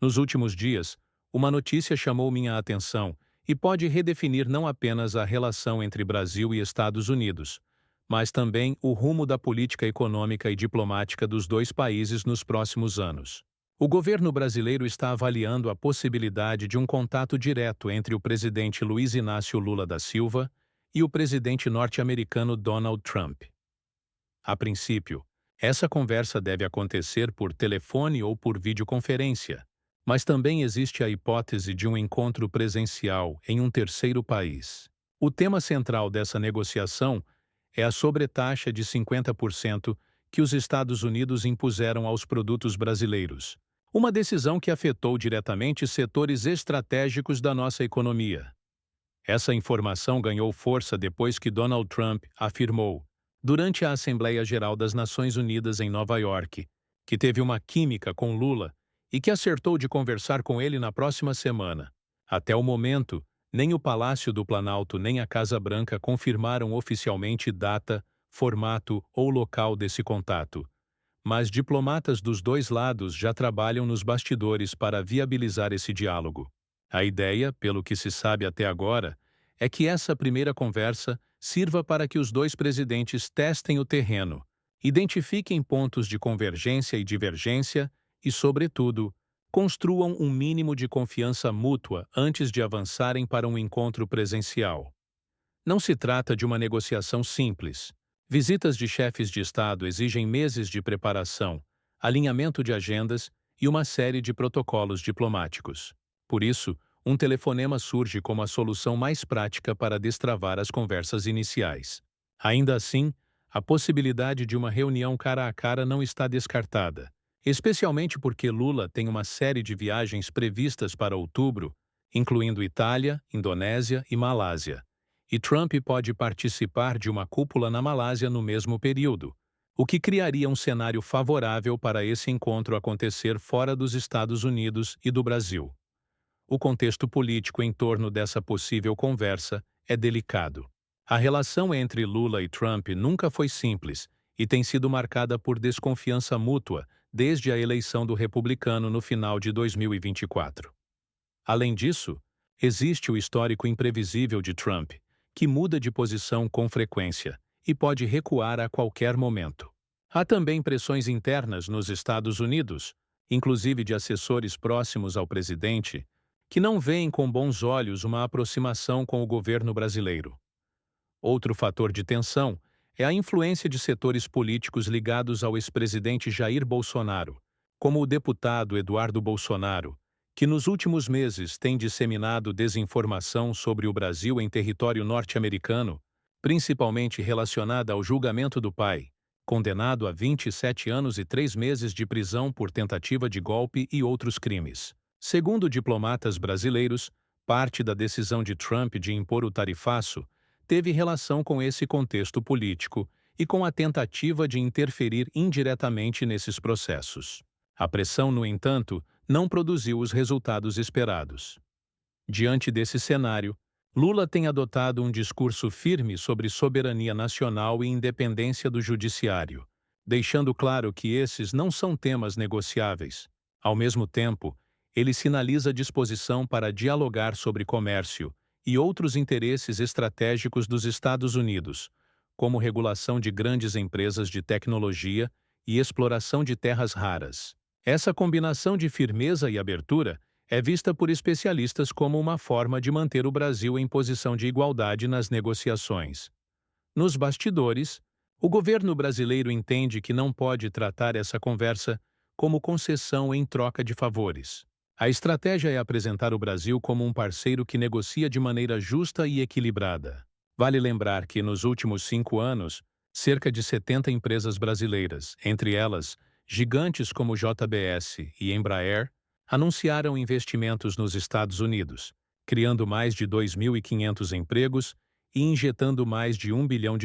Nos últimos dias, uma notícia chamou minha atenção e pode redefinir não apenas a relação entre Brasil e Estados Unidos, mas também o rumo da política econômica e diplomática dos dois países nos próximos anos. O governo brasileiro está avaliando a possibilidade de um contato direto entre o presidente Luiz Inácio Lula da Silva e o presidente norte-americano Donald Trump. A princípio, essa conversa deve acontecer por telefone ou por videoconferência, mas também existe a hipótese de um encontro presencial em um terceiro país. O tema central dessa negociação é a sobretaxa de 50% que os Estados Unidos impuseram aos produtos brasileiros, uma decisão que afetou diretamente setores estratégicos da nossa economia. Essa informação ganhou força depois que Donald Trump afirmou, durante a Assembleia Geral das Nações Unidas em Nova York, que teve uma química com Lula e que acertou de conversar com ele na próxima semana. Até o momento, nem o Palácio do Planalto nem a Casa Branca confirmaram oficialmente data, formato ou local desse contato. Mas diplomatas dos dois lados já trabalham nos bastidores para viabilizar esse diálogo. A ideia, pelo que se sabe até agora, é que essa primeira conversa sirva para que os dois presidentes testem o terreno, identifiquem pontos de convergência e divergência e, sobretudo, construam um mínimo de confiança mútua antes de avançarem para um encontro presencial. Não se trata de uma negociação simples. Visitas de chefes de Estado exigem meses de preparação, alinhamento de agendas e uma série de protocolos diplomáticos. Por isso, um telefonema surge como a solução mais prática para destravar as conversas iniciais. Ainda assim, a possibilidade de uma reunião cara a cara não está descartada, especialmente porque Lula tem uma série de viagens previstas para outubro, incluindo Itália, Indonésia e Malásia. E Trump pode participar de uma cúpula na Malásia no mesmo período, o que criaria um cenário favorável para esse encontro acontecer fora dos Estados Unidos e do Brasil. O contexto político em torno dessa possível conversa é delicado. A relação entre Lula e Trump nunca foi simples e tem sido marcada por desconfiança mútua desde a eleição do republicano no final de 2024. Além disso, existe o histórico imprevisível de Trump, que muda de posição com frequência e pode recuar a qualquer momento. Há também pressões internas nos Estados Unidos, inclusive de assessores próximos ao presidente, que não veem com bons olhos uma aproximação com o governo brasileiro. Outro fator de tensão é a influência de setores políticos ligados ao ex-presidente Jair Bolsonaro, como o deputado Eduardo Bolsonaro, que nos últimos meses tem disseminado desinformação sobre o Brasil em território norte-americano, principalmente relacionada ao julgamento do pai, condenado a 27 anos e 3 meses de prisão por tentativa de golpe e outros crimes. Segundo diplomatas brasileiros, parte da decisão de Trump de impor o tarifaço teve relação com esse contexto político e com a tentativa de interferir indiretamente nesses processos. A pressão, no entanto, não produziu os resultados esperados. Diante desse cenário, Lula tem adotado um discurso firme sobre soberania nacional e independência do judiciário, deixando claro que esses não são temas negociáveis. Ao mesmo tempo, ele sinaliza disposição para dialogar sobre comércio e outros interesses estratégicos dos Estados Unidos, como regulação de grandes empresas de tecnologia e exploração de terras raras. Essa combinação de firmeza e abertura é vista por especialistas como uma forma de manter o Brasil em posição de igualdade nas negociações. Nos bastidores, o governo brasileiro entende que não pode tratar essa conversa como concessão em troca de favores. A estratégia é apresentar o Brasil como um parceiro que negocia de maneira justa e equilibrada. Vale lembrar que, nos últimos 5 anos, cerca de 70 empresas brasileiras, entre elas gigantes como JBS e Embraer, anunciaram investimentos nos Estados Unidos, criando mais de 2.500 empregos e injetando mais de US$ 1 bilhão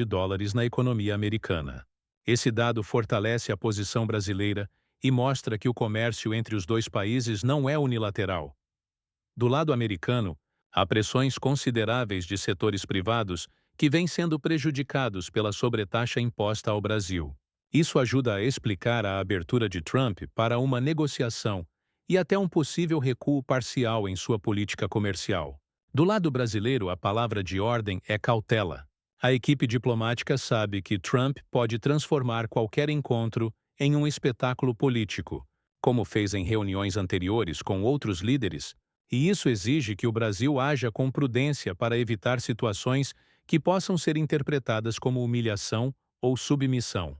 na economia americana. Esse dado fortalece a posição brasileira e mostra que o comércio entre os dois países não é unilateral. Do lado americano, há pressões consideráveis de setores privados que vêm sendo prejudicados pela sobretaxa imposta ao Brasil. Isso ajuda a explicar a abertura de Trump para uma negociação e até um possível recuo parcial em sua política comercial. Do lado brasileiro, a palavra de ordem é cautela. A equipe diplomática sabe que Trump pode transformar qualquer encontro em um espetáculo político, como fez em reuniões anteriores com outros líderes, e isso exige que o Brasil haja com prudência para evitar situações que possam ser interpretadas como humilhação ou submissão.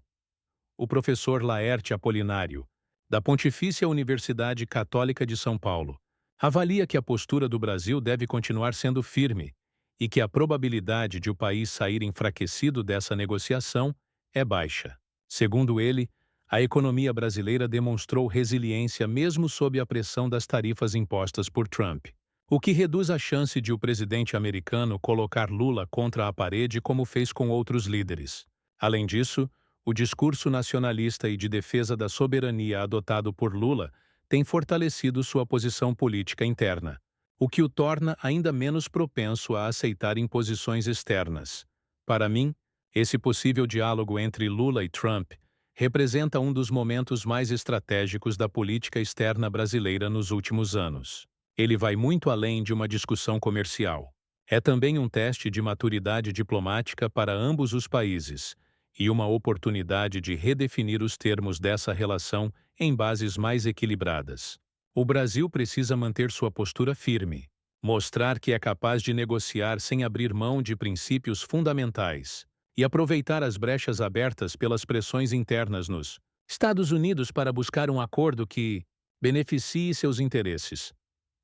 O professor Laerte Apolinário, da Pontifícia Universidade Católica de São Paulo, avalia que a postura do Brasil deve continuar sendo firme e que a probabilidade de o país sair enfraquecido dessa negociação é baixa. Segundo ele, a economia brasileira demonstrou resiliência mesmo sob a pressão das tarifas impostas por Trump, o que reduz a chance de o presidente americano colocar Lula contra a parede como fez com outros líderes. Além disso, o discurso nacionalista e de defesa da soberania adotado por Lula tem fortalecido sua posição política interna, o que o torna ainda menos propenso a aceitar imposições externas. Para mim, esse possível diálogo entre Lula e Trump representa um dos momentos mais estratégicos da política externa brasileira nos últimos anos. Ele vai muito além de uma discussão comercial. É também um teste de maturidade diplomática para ambos os países e uma oportunidade de redefinir os termos dessa relação em bases mais equilibradas. O Brasil precisa manter sua postura firme, mostrar que é capaz de negociar sem abrir mão de princípios fundamentais e aproveitar as brechas abertas pelas pressões internas nos Estados Unidos para buscar um acordo que beneficie seus interesses.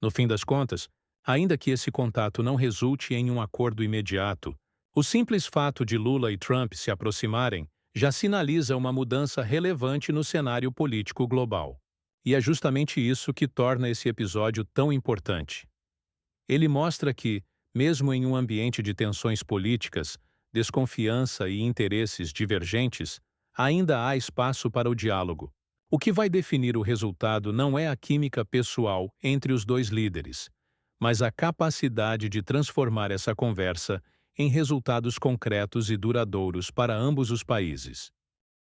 No fim das contas, ainda que esse contato não resulte em um acordo imediato, o simples fato de Lula e Trump se aproximarem já sinaliza uma mudança relevante no cenário político global. E é justamente isso que torna esse episódio tão importante. Ele mostra que, mesmo em um ambiente de tensões políticas, desconfiança e interesses divergentes, ainda há espaço para o diálogo. O que vai definir o resultado não é a química pessoal entre os dois líderes, mas a capacidade de transformar essa conversa em resultados concretos e duradouros para ambos os países.